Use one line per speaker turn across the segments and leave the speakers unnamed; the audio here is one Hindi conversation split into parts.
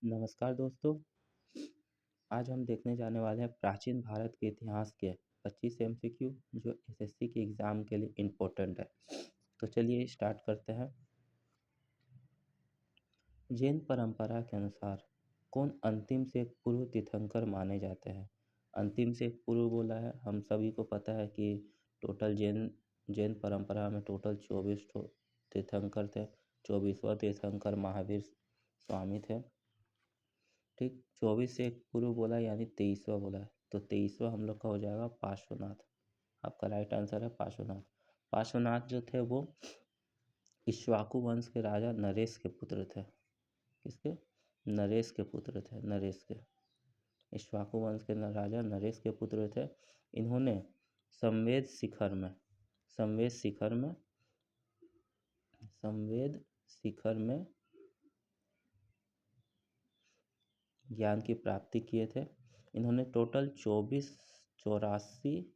नमस्कार दोस्तों। आज हम देखने जाने वाले हैं प्राचीन भारत के इतिहास के 25 एमसीक्यू जो एसएससी के एग्ज़ाम के लिए इम्पोर्टेंट है। तो चलिए स्टार्ट करते हैं। जैन परंपरा के अनुसार कौन अंतिम से पूर्व तीर्थंकर माने जाते हैं? अंतिम से पूर्व बोला है, हम सभी को पता है कि टोटल जैन जैन परंपरा में टोटल 24 तीर्थंकर थे। 24वां तीर्थंकर महावीर स्वामी थे। ठीक, 24 से एक पूर्व बोला यानी 23वां बोला है, तो 23वां हम लोग का हो जाएगा पार्श्वनाथ। आपका राइट आंसर है पार्श्वनाथ। पार्श्वनाथ जो थे वो इक्ष्वाकु वंश के राजा नरेश के पुत्र थे। किसके? नरेश के पुत्र थे। नरेश के इक्ष्वाकु वंश के राजा नरेश के पुत्र थे। इन्होंने संवेद शिखर में संवेद शिखर में संवेद शिखर में ज्ञान की प्राप्ति किए थे। इन्होंने टोटल 84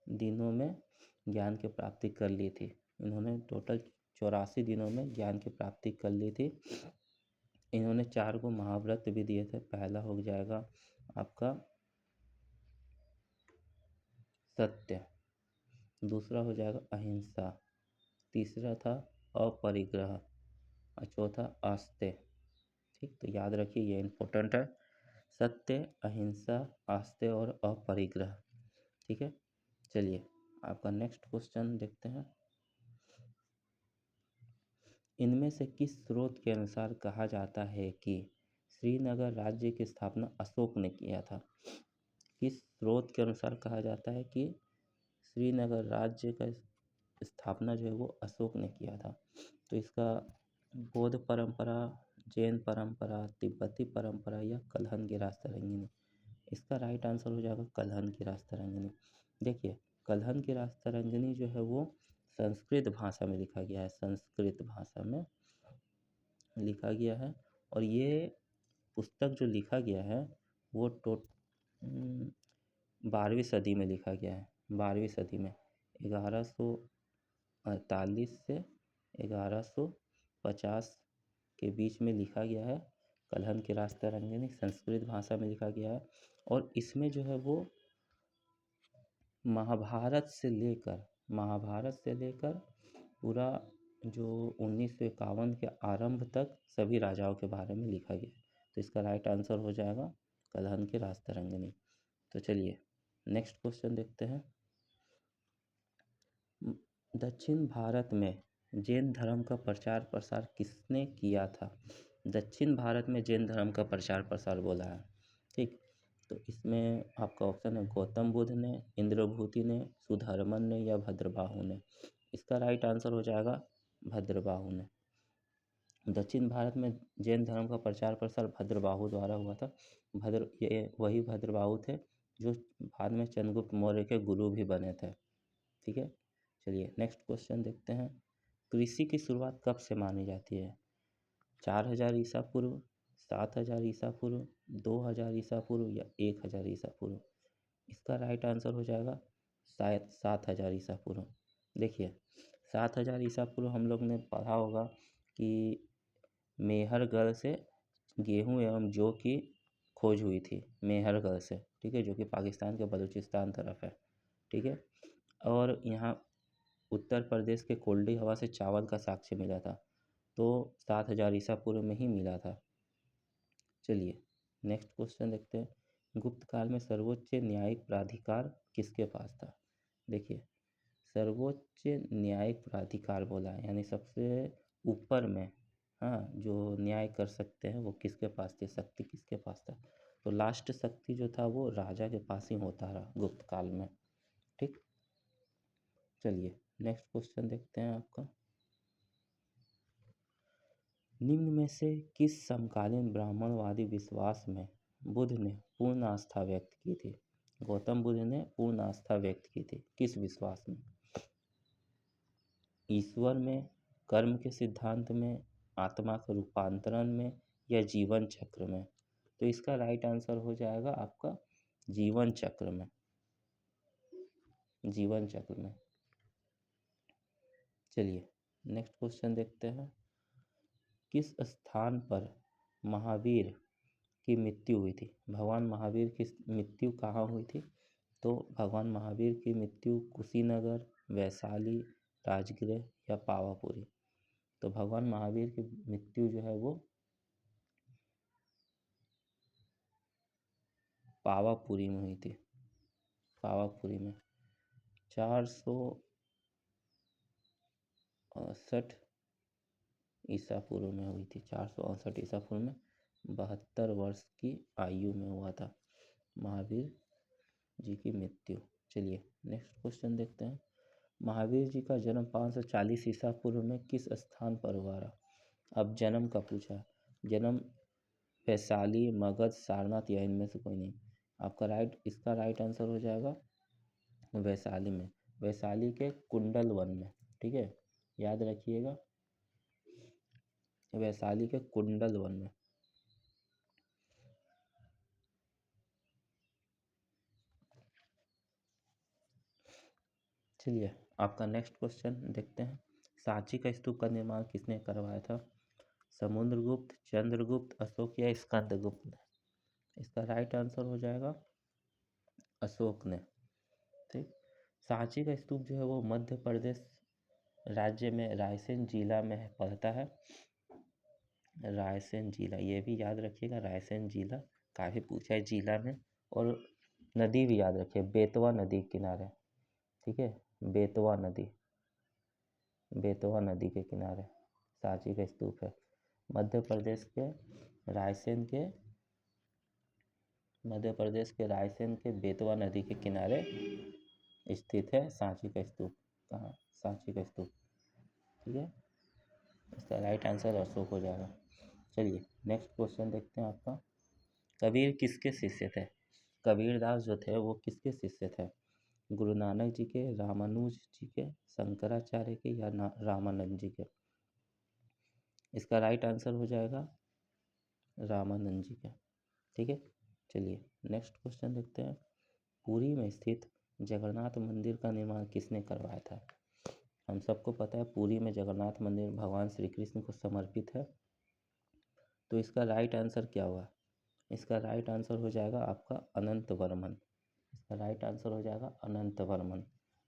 दिनों में ज्ञान की प्राप्ति कर ली थी। इन्होंने टोटल 84 दिनों में ज्ञान की प्राप्ति कर ली थी। इन्होंने 4 को महाव्रत भी दिए थे। पहला हो जाएगा आपका सत्य, दूसरा हो जाएगा अहिंसा, तीसरा था अपरिग्रह और चौथा आस्ते। ठीक, तो याद रखिए ये इम्पोर्टेंट है। सत्य, अहिंसा, आस्ते और अपरिग्रह। ठीक है, चलिए आपका नेक्स्ट क्वेश्चन देखते हैं। इनमें से किस स्रोत के अनुसार कहा जाता है कि श्रीनगर राज्य की स्थापना अशोक ने किया था? किस स्रोत के अनुसार कहा जाता है कि श्रीनगर राज्य का स्थापना जो है वो अशोक ने किया था? तो इसका बौद्ध परंपरा, जैन परंपरा, तिब्बती परंपरा या कल्हन की राजतरंगिणी। इसका राइट आंसर हो जाएगा कल्हन की राजतरंगिणी। देखिए, कल्हन की राजतरंगिणी जो है वो संस्कृत भाषा में लिखा गया है। संस्कृत भाषा में लिखा गया है और ये पुस्तक जो लिखा गया है वो 12वीं सदी में लिखा गया है। 12वीं सदी में 1148 से 1150 के बीच में लिखा गया है। कल्हन की राजतरंगिणी संस्कृत भाषा में लिखा गया है और इसमें जो है वो महाभारत से लेकर पूरा जो 1951 के आरंभ तक सभी राजाओं के बारे में लिखा गया है। तो इसका राइट आंसर हो जाएगा कल्हन की राजतरंगिणी। तो चलिए नेक्स्ट क्वेश्चन देखते हैं। दक्षिण भारत में जैन धर्म का प्रचार प्रसार किसने किया था? दक्षिण भारत में जैन धर्म का प्रचार प्रसार बोला है। ठीक, तो इसमें आपका ऑप्शन है गौतम बुद्ध ने, इंद्रभूति ने, सुधर्मन ने या भद्रबाहु ने। इसका राइट आंसर हो जाएगा भद्रबाहु ने। दक्षिण भारत में जैन धर्म का प्रचार प्रसार भद्रबाहु द्वारा हुआ था। ये वही भद्रबाहु थे जो बाद में चंद्रगुप्त मौर्य के गुरु भी बने थे। ठीक है, चलिए नेक्स्ट क्वेश्चन देखते हैं। कृषि की शुरुआत कब से मानी जाती है? 4000 ईसा पूर्व, 7000 ईसा पूर्व, 2000 ईसा पूर्व या 1000 ईसा पूर्व। इसका राइट आंसर हो जाएगा शायद 7000 ईसा पूर्व। देखिए, 7000 ईसा पूर्व हम लोग ने पढ़ा होगा कि मेहरगढ़ से गेहूं एवं जौ की खोज हुई थी। मेहरगढ़ से, ठीक है, जो कि पाकिस्तान के बलूचिस्तान तरफ है। ठीक है, और यहाँ उत्तर प्रदेश के कोल्डी हवा से चावल का साक्ष्य मिला था, तो 7000 ईसा पूर्व में ही मिला था। चलिए नेक्स्ट क्वेश्चन देखते हैं। गुप्त काल में सर्वोच्च न्यायिक प्राधिकार किसके पास था? देखिए, सर्वोच्च न्यायिक प्राधिकार बोला है यानी सबसे ऊपर में, हाँ, जो न्याय कर सकते हैं वो किसके पास थी, शक्ति किसके पास था? तो लास्ट शक्ति जो था वो राजा के पास ही होता रहा गुप्त काल में। ठीक, चलिए नेक्स्ट क्वेश्चन देखते हैं आपका। निम्न में से किस समकालीन ब्राह्मणवादी विश्वास में बुद्ध ने पूर्ण आस्था व्यक्त की थी? गौतम बुद्ध ने पूर्ण आस्था व्यक्त की थी किस विश्वास में? ईश्वर में, कर्म के सिद्धांत में, आत्मा के रूपांतरण में या जीवन चक्र में? तो इसका राइट आंसर हो जाएगा आपका जीवन चक्र में। जीवन चक्र में। चलिए नेक्स्ट क्वेश्चन देखते हैं। किस स्थान पर महावीर की मृत्यु हुई थी? भगवान महावीर की मृत्यु कहाँ हुई थी? तो भगवान महावीर की मृत्यु कुशीनगर, वैशाली, राजगृह या पावापुरी। तो भगवान महावीर की मृत्यु जो है वो पावापुरी में हुई थी। पावापुरी में 468 ईसा पूर्व में हुई थी। 468 ईसा पूर्व में 72 वर्ष की आयु में हुआ था महावीर जी की मृत्यु। चलिए नेक्स्ट क्वेश्चन देखते हैं। महावीर जी का जन्म 540 ईसा पूर्व में किस स्थान पर हुआ था? अब जन्म का पूछा है। जन्म वैशाली, मगध, सारनाथ या इनमें से कोई नहीं। आपका इसका राइट आंसर हो जाएगा वैशाली में, वैशाली के कुंडल वन में। ठीक है, याद रखिएगा, वैशाली के कुंडल वन में। चलिए आपका नेक्स्ट क्वेश्चन देखते हैं। सांची का स्तूप का निर्माण किसने करवाया था? समुद्रगुप्त, चंद्रगुप्त, अशोक या स्कंदगुप्त ने? इसका राइट आंसर हो जाएगा अशोक ने। ठीक, सांची का स्तूप जो है वो मध्य प्रदेश राज्य में रायसेन जिला में पड़ता है। रायसेन जिला, ये भी याद रखिएगा, रायसेन जिला काफ़ी पूछा है जिला में। और नदी भी याद रखिए, बेतवा नदी के किनारे। ठीक है, बेतवा नदी, बेतवा नदी के किनारे सांची का स्तूप है। मध्य प्रदेश के रायसेन के बेतवा नदी के किनारे स्थित है सांची का स्तूप। कहाँ? सांची का स्तूप। ठीक है, इसका राइट आंसर अशोक हो जाएगा। चलिए नेक्स्ट क्वेश्चन देखते हैं आपका। कबीर किसके शिष्य थे? कबीरदास जो थे वो किसके शिष्य थे? गुरु नानक जी के, रामानुज जी के, शंकराचार्य के या रामानंद जी के? इसका राइट आंसर हो जाएगा रामानंद जी के। ठीक है, चलिए नेक्स्ट क्वेश्चन देखते हैं। पुरी में स्थित जगन्नाथ मंदिर का निर्माण किसने करवाया था? हम सबको पता है पुरी में जगन्नाथ मंदिर भगवान श्री कृष्ण को समर्पित है। तो इसका राइट आंसर क्या हुआ? इसका राइट आंसर हो जाएगा आपका अनंत वर्मन। इसका राइट आंसर हो जाएगा अनंत वर्मन।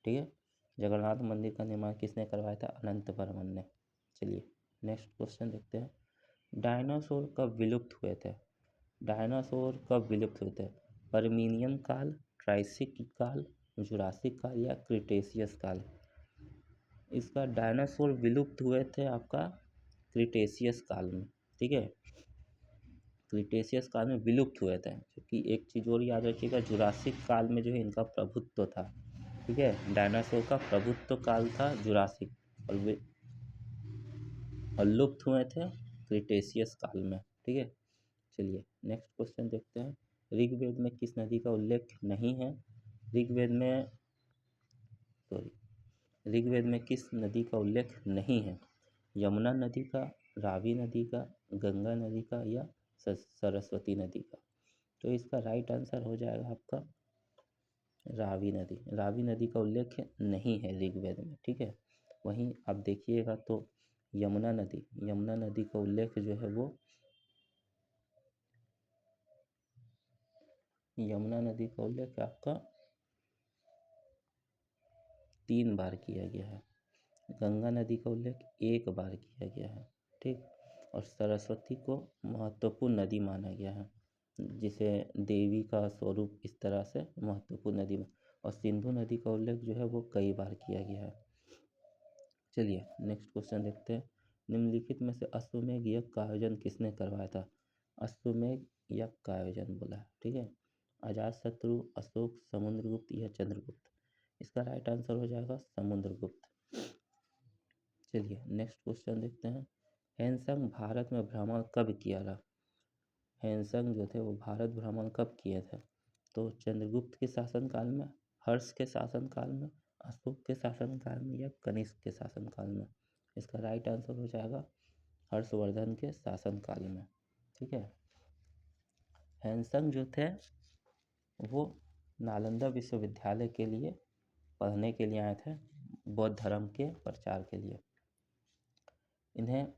ठीक है, जगन्नाथ मंदिर का निर्माण किसने करवाया था? अनंत वर्मन ने। चलिए नेक्स्ट क्वेश्चन देखते हैं। डायनासोर कब विलुप्त हुए थे? डायनासोर कब विलुप्त हुए थे? पर्मिनियन काल, ट्राइसिक काल, जुरासिक काल या क्रिटेशियस काल? इसका डायनासोर विलुप्त हुए थे आपका क्रिटेशियस काल में। ठीक है, क्रिटेशियस काल में विलुप्त हुए थे। क्योंकि एक चीज़ और याद रखिएगा, जुरासिक काल में जो है इनका प्रभुत्व था। ठीक है, डायनासोर का प्रभुत्व काल था जुरासिक, और लुप्त हुए थे क्रिटेशियस काल में। ठीक है, चलिए नेक्स्ट क्वेश्चन देखते हैं। ऋग्वेद में किस नदी का उल्लेख नहीं है? ऋग्वेद में किस नदी का उल्लेख नहीं है? यमुना नदी का, रावी नदी का, गंगा नदी का या सरस्वती नदी का? तो इसका राइट आंसर हो जाएगा आपका रावी नदी। रावी नदी का उल्लेख नहीं है ऋग्वेद में। ठीक है, वहीं आप देखिएगा तो यमुना नदी का उल्लेख जो है वो यमुना नदी का उल्लेख आपका 3 बार किया गया है। गंगा नदी का उल्लेख 1 बार किया गया है। ठीक, और सरस्वती को महत्वपूर्ण नदी माना गया है, जिसे देवी का स्वरूप इस तरह से महत्वपूर्ण नदी में। और सिंधु नदी का उल्लेख जो है वो कई बार किया गया है। चलिए नेक्स्ट क्वेश्चन देखते हैं। निम्नलिखित में से अश्वमेध यज्ञ का आयोजन किसने करवाया था? अश्वमेध यज्ञ का आयोजन बोला है। ठीक है, अजातशत्रु, अशोक, समुद्रगुप्त या चंद्रगुप्त? इसका राइट आंसर हो जाएगा समुद्रगुप्त। चलिए नेक्स्ट क्वेश्चन देखते हैं। हैनसंग भारत में भ्रमण कब किया था? हैनसंग जो थे वो भारत भ्रमण कब किए थे? तो चंद्रगुप्त के शासनकाल में, हर्ष के शासनकाल में, अशोक के शासनकाल में या कनिष्क के शासनकाल में? इसका राइट आंसर हो जाएगा हर्षवर्धन के शासनकाल में। ठीक है, हैनसंग जो थे वो नालंदा विश्वविद्यालय के लिए पढ़ने के लिए आए थे, बौद्ध धर्म के प्रचार के लिए। इन्हें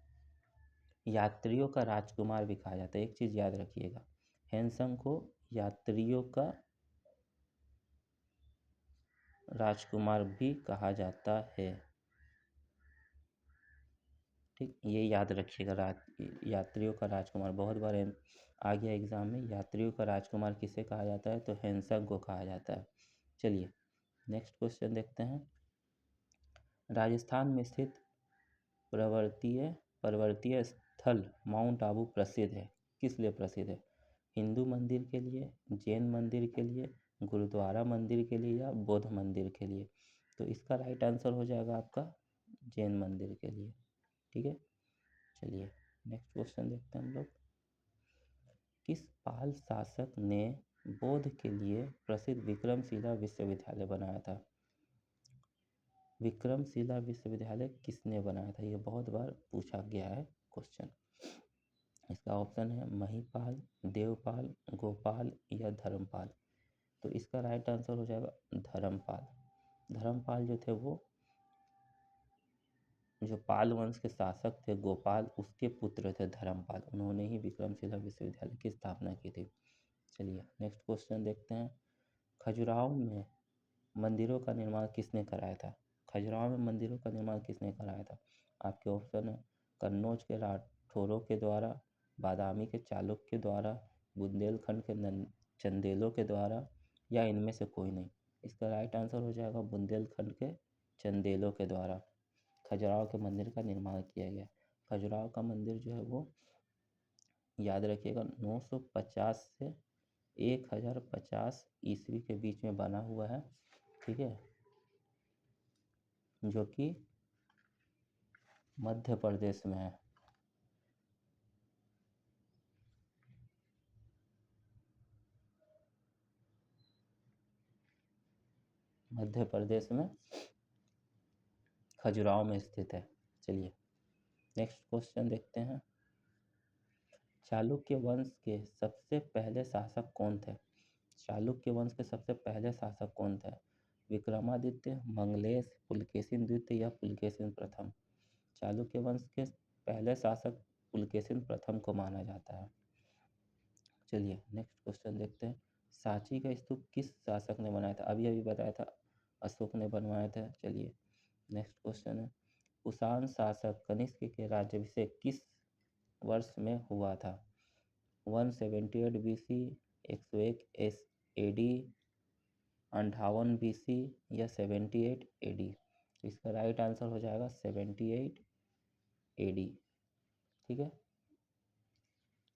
यात्रियों का राजकुमार भी कहा जाता है। एक चीज़ याद रखिएगा, हैनसंग को यात्रियों का राजकुमार भी कहा जाता है। ठीक, ये याद रखिएगा, यात्रियों का राजकुमार बहुत बार आ गया एग्जाम में। यात्रियों का राजकुमार किसे कहा जाता है? तो हैनसंग को कहा जाता है। चलिए नेक्स्ट क्वेश्चन देखते हैं। राजस्थान में स्थित पर्वतीय स्थल माउंट आबू प्रसिद्ध है, किस लिए प्रसिद्ध है? हिंदू मंदिर के लिए, जैन मंदिर के लिए, गुरुद्वारा मंदिर के लिए या बौद्ध मंदिर के लिए? तो इसका राइट आंसर हो जाएगा आपका जैन मंदिर के लिए। ठीक है, चलिए नेक्स्ट क्वेश्चन देखते हैं हम लोग। किस पाल शासक ने बौद्ध के लिए प्रसिद्ध विक्रमशिला विश्वविद्यालय बनाया था? विक्रमशिला विश्वविद्यालय किसने बनाया था? ये बहुत बार पूछा गया है क्वेश्चन। इसका ऑप्शन है महिपाल, देवपाल, गोपाल या धर्मपाल। तो इसका राइट आंसर हो जाएगा धर्मपाल। धर्मपाल जो थे वो जो पाल वंश के शासक थे गोपाल, उसके पुत्र थे धर्मपाल। उन्होंने ही विक्रमशिला विश्वविद्यालय की स्थापना की थी। चलिए नेक्स्ट क्वेश्चन देखते हैं। खजुराहो में मंदिरों का निर्माण किसने कराया था? खजुराहो में मंदिरों का निर्माण किसने कराया था? आपके ऑप्शन है कन्नौज के राठौरों के द्वारा, बादामी के चालुक्य के द्वारा, बुंदेलखंड के चंदेलों के द्वारा या इनमें से कोई नहीं। इसका राइट आंसर हो जाएगा बुंदेलखंड के चंदेलों के द्वारा खजुराहो के मंदिर का निर्माण किया गया। खजुराहो का मंदिर जो है वो याद रखिएगा 950 से 1050 ईस्वी के बीच में बना हुआ है। ठीक है, जो कि मध्य प्रदेश में है। मध्य प्रदेश में खजुराहो में स्थित है। चलिए नेक्स्ट क्वेश्चन देखते हैं। चालुक्य वंश के सबसे पहले शासक कौन थे? चालुक्य वंश के सबसे पहले शासक कौन थे? विक्रमादित्य, मंगलेश, पुलकेशिन द्वितीय या पुलकेशिन प्रथम? चालुक्य वंश के पहले शासक पुलकेशिन प्रथम को माना जाता है। चलिए नेक्स्ट क्वेश्चन देखते हैं। सांची का स्तूप किस शासक ने बनाया था? अभी अभी बताया था अशोक ने बनवाया था। चलिए नेक्स्ट क्वेश्चन है। कुषाण शासक कनिष्क के राज्याभिषेक किस वर्ष में हुआ था? 178 BC, 101 AD, 58 BC या 78 AD? इसका राइट आंसर हो जाएगा 78 AD। ठीक है,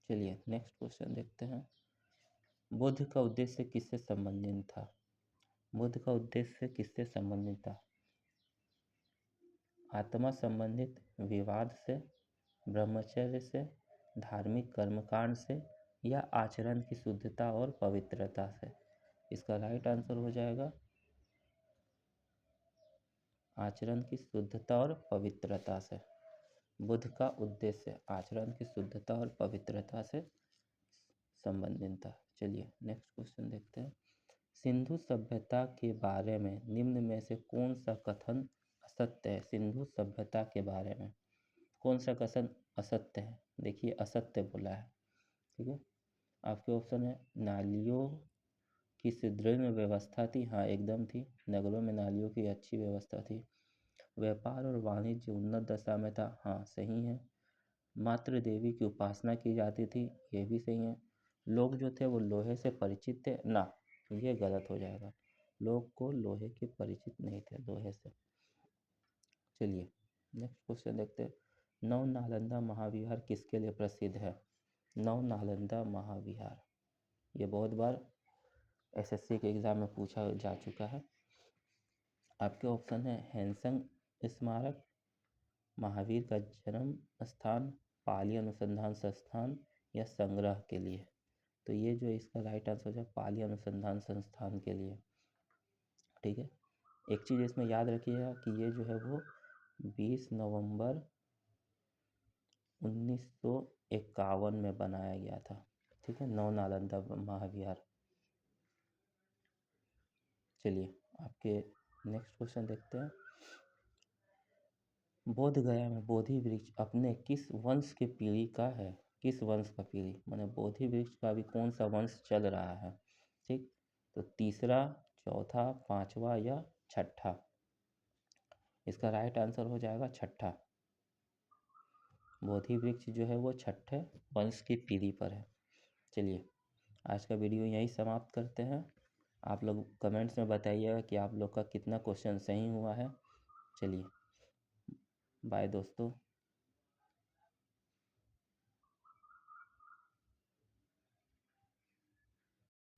चलिए नेक्स्ट क्वेश्चन देखते हैं। बुद्ध का उद्देश्य किससे संबंधित था? बुद्ध का उद्देश्य किससे संबंधित था? आत्मा संबंधित विवाद से, ब्रह्मचर्य से, धार्मिक कर्मकांड से या आचरण की शुद्धता और पवित्रता से? इसका राइट आंसर हो जाएगा आचरण की शुद्धता और पवित्रता से। बुद्ध का उद्देश्य आचरण की शुद्धता और पवित्रता से संबंधित था। चलिए नेक्स्ट क्वेश्चन देखते हैं। सिंधु सभ्यता के बारे में निम्न में से कौन सा कथन असत्य है? सिंधु सभ्यता के बारे में कौन सा कथन असत्य है? देखिए असत्य बोला है। ठीक है, आपके ऑप्शन है नालियों की सुदृढ़ व्यवस्था थी, हाँ एकदम थी। नगरों में नालियों की अच्छी व्यवस्था थी। व्यापार और वाणिज्य उन्नत दशा में था, हाँ सही है। मातृ देवी की उपासना की जाती थी, ये भी सही है। लोग जो थे वो लोहे से परिचित थे ना, ये गलत हो जाएगा। लोग को लोहे के परिचित नहीं थे, लोहे से। चलिए नेक्स्ट क्वेश्चन देखते हैं। नव नालंदा महाविहार किसके लिए प्रसिद्ध है? नव नालंदा महाविहार, ये बहुत बार एसएससी के एग्जाम में पूछा जा चुका है। आपके ऑप्शन है हैनसंग स्मारक, महावीर का जन्म स्थान, पाली अनुसंधान संस्थान या संग्रह के लिए? तो ये जो इसका राइट आंसर है पाली अनुसंधान संस्थान के लिए। ठीक है, एक चीज़ इसमें याद रखिएगा कि ये जो है वो 20 नवंबर 1951 में बनाया गया था। ठीक है, नव नालंदा महाविहार। चलिए आपके नेक्स्ट क्वेश्चन देखते हैं। बोध गया में बोधि वृक्ष अपने किस वंश की पीढ़ी का है? किस वंश का पीढ़ी माने बोधि वृक्ष का भी कौन सा वंश चल रहा है? ठीक, तो तीसरा, चौथा, पांचवा या छठा? इसका राइट आंसर हो जाएगा छठा। बोधि वृक्ष जो है वो छठे वंश की पीढ़ी पर है। चलिए, आज का वीडियो यहीं समाप्त करते हैं। आप लोग कमेंट्स में बताइएगा कि आप लोग का कितना क्वेश्चन सही हुआ है। चलिए, बाय दोस्तों।